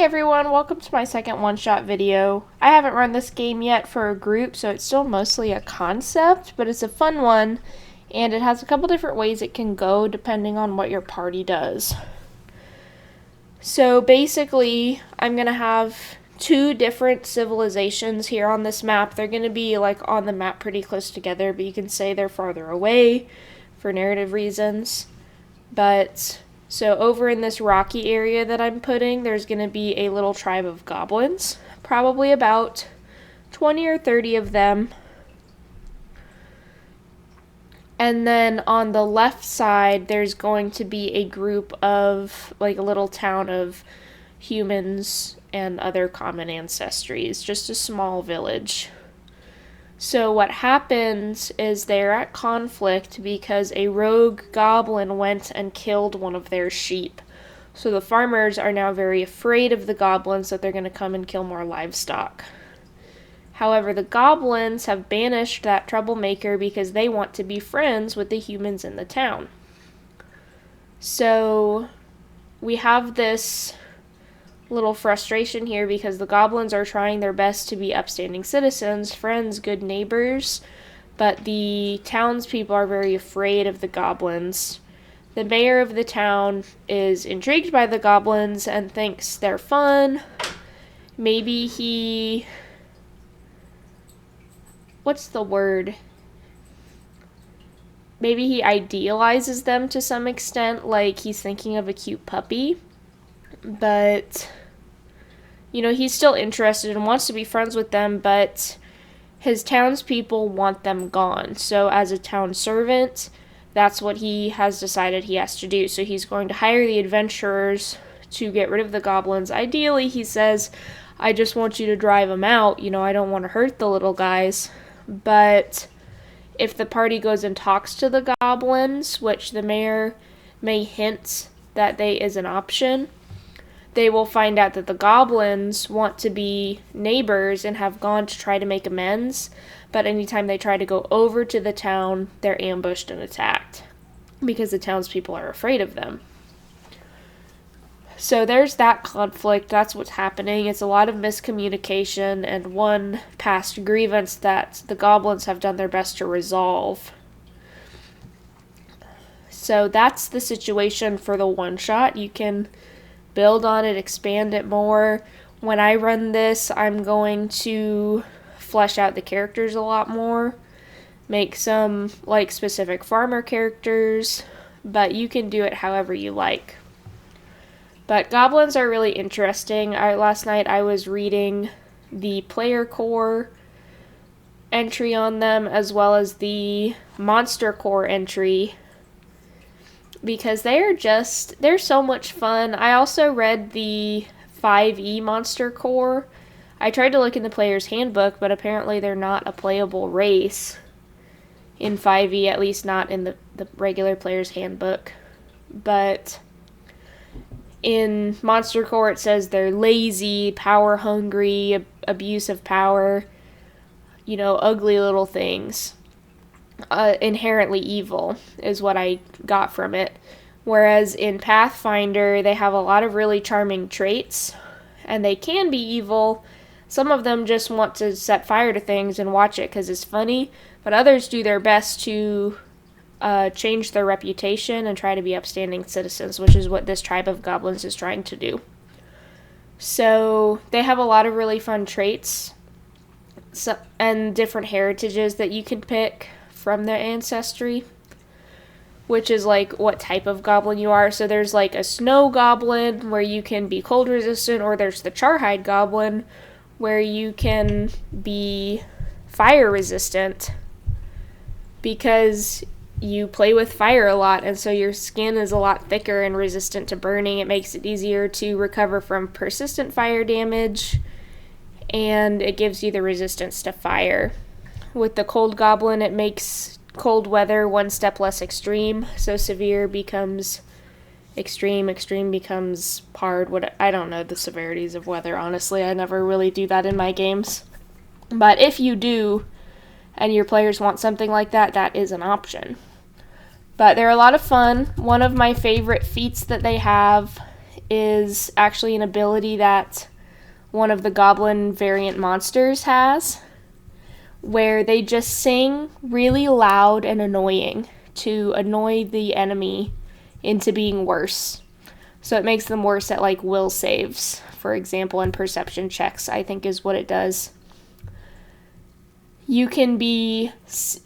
everyone, welcome to my second one-shot video. I haven't run this game yet for a group, so it's still mostly a concept, but it's a fun one, and it has a couple different ways it can go depending on what your party does. So basically, I'm going to have two different civilizations here on this map. They're going to be like on the map pretty close together, but you can say they're farther away for narrative reasons. So over in this rocky area that I'm putting, there's going to be a little tribe of goblins, probably about 20 or 30 of them. And then on the left side, there's going to be a group of, like a little town of humans and other common ancestries, just a small village. So what happens is they're at conflict because a rogue goblin went and killed one of their sheep. So the farmers are now very afraid of the goblins that they're going to come and kill more livestock. However, the goblins have banished that troublemaker because they want to be friends with the humans in the town. So we have this little frustration here because the goblins are trying their best to be upstanding citizens, friends, good neighbors, but the townspeople are very afraid of the goblins. The mayor of the town is intrigued by the goblins and thinks they're fun. Maybe he... Maybe he idealizes them to some extent, like he's thinking of a cute puppy. But, he's still interested and wants to be friends with them, but his townspeople want them gone. So as a town servant, that's what he has decided he has to do. So he's going to hire the adventurers to get rid of the goblins. Ideally, he says, I just want you to drive them out. I don't want to hurt the little guys. But if the party goes and talks to the goblins, which the mayor may hint that is an option, they will find out that the goblins want to be neighbors and have gone to try to make amends, but anytime they try to go over to the town, they're ambushed and attacked because the townspeople are afraid of them. So there's that conflict. That's what's happening. It's a lot of miscommunication and one past grievance that the goblins have done their best to resolve. So that's the situation for the one-shot. You can build on it, expand it more. When I run this, I'm going to flesh out the characters a lot more, make some specific farmer characters, but you can do it however you like. But goblins are really interesting. Last night I was reading the player core entry on them as well as the monster core entry, because they're so much fun. I also read the 5e monster core. I tried to look in the player's handbook, but apparently they're not a playable race in 5e, at least not in the regular player's handbook. But in monster core it says they're lazy, power hungry, abuse of power, ugly little things. Inherently evil is what I got from it. Whereas in Pathfinder, they have a lot of really charming traits, and they can be evil. Some of them just want to set fire to things and watch it because it's funny, but others do their best to change their reputation and try to be upstanding citizens, which is what this tribe of goblins is trying to do. So they have a lot of really fun traits and different heritages that you can pick from their ancestry, which is what type of goblin you are. So there's a snow goblin where you can be cold resistant, or there's the charhide goblin where you can be fire resistant because you play with fire a lot, and so your skin is a lot thicker and resistant to burning. It makes it easier to recover from persistent fire damage, and it gives you the resistance to fire. With the cold goblin, it makes cold weather one step less extreme, so severe becomes extreme, extreme becomes hard. I don't know the severities of weather, honestly. I never really do that in my games. But if you do, and your players want something like that, that is an option. But they're a lot of fun. One of my favorite feats that they have is actually an ability that one of the Goblin variant monsters has, where they just sing really loud and annoying to annoy the enemy into being worse. So it makes them worse at like will saves, for example, and perception checks, I think is what it does. You can be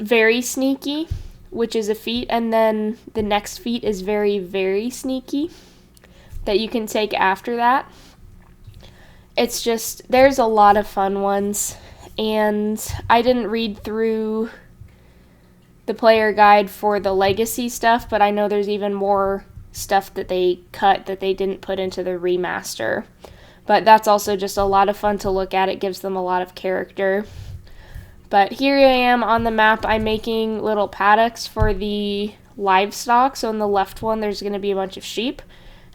very sneaky, which is a feat, and then the next feat is very, very sneaky that you can take after that. It's just, there's a lot of fun ones, and I didn't read through the player guide for the legacy stuff, but I know there's even more stuff that they cut that they didn't put into the remaster. But that's also just a lot of fun to look at. It gives them a lot of character. But here I am on the map. I'm making little paddocks for the livestock. So in the left one, there's going to be a bunch of sheep.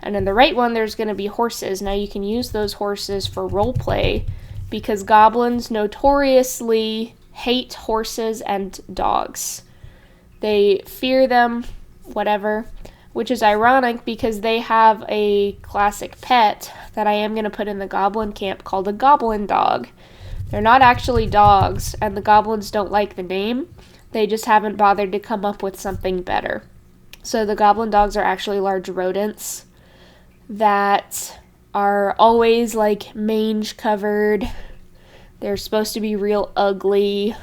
And in the right one, there's going to be horses. Now you can use those horses for roleplay because goblins notoriously hate horses and dogs. They fear them, whatever, which is ironic because they have a classic pet that I am going to put in the goblin camp called a goblin dog. They're not actually dogs, and the goblins don't like the name. They just haven't bothered to come up with something better. So the goblin dogs are actually large rodents that are always like mange covered. They're supposed to be real ugly,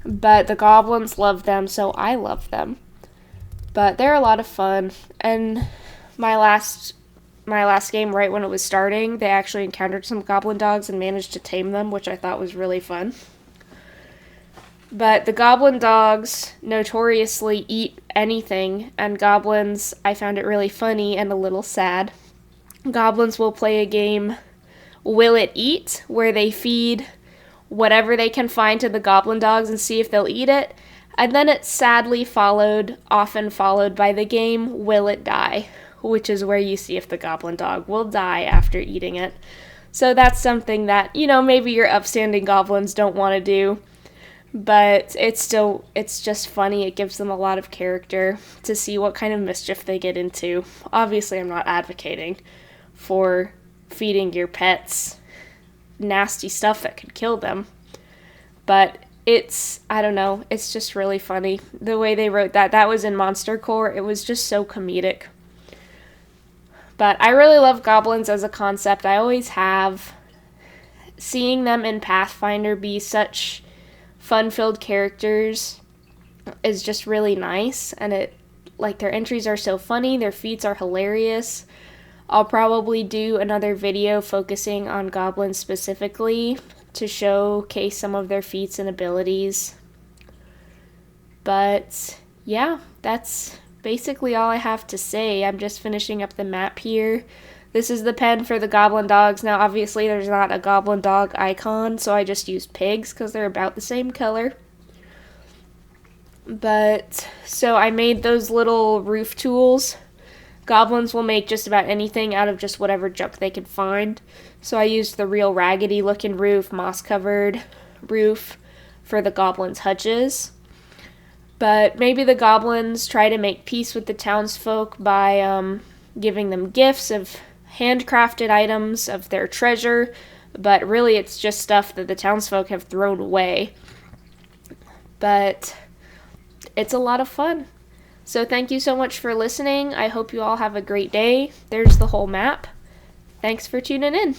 but the goblins love them, so I love them. But they're a lot of fun, and my last game, right when it was starting, they actually encountered some goblin dogs and managed to tame them, which I thought was really fun. But the goblin dogs notoriously eat anything, and goblins, I found it really funny and a little sad. Goblins will play a game, Will It Eat, where they feed whatever they can find to the goblin dogs and see if they'll eat it. And then it's sadly often followed by the game, Will It Die? Which is where you see if the goblin dog will die after eating it. So that's something that, maybe your upstanding goblins don't want to do. But it's just funny. It gives them a lot of character to see what kind of mischief they get into. Obviously, I'm not advocating for feeding your pets nasty stuff that could kill them. But I don't know, it's just really funny. The way they wrote that was in Monster Core. It was just so comedic. But I really love goblins as a concept. I always have. Seeing them in Pathfinder be such fun-filled characters is just really nice. And their entries are so funny. Their feats are hilarious. I'll probably do another video focusing on goblins specifically to showcase some of their feats and abilities. But yeah, that's basically all I have to say. I'm just finishing up the map here. This is the pen for the goblin dogs. Now obviously there's not a goblin dog icon, so I just used pigs because they're about the same color. But so I made those little roof tools. Goblins will make just about anything out of just whatever junk they can find. So I used the real raggedy looking roof, moss covered roof for the goblins' hutches. But maybe the goblins try to make peace with the townsfolk by giving them gifts of handcrafted items of their treasure, but really it's just stuff that the townsfolk have thrown away. But it's a lot of fun. So thank you so much for listening. I hope you all have a great day. There's the whole map. Thanks for tuning in.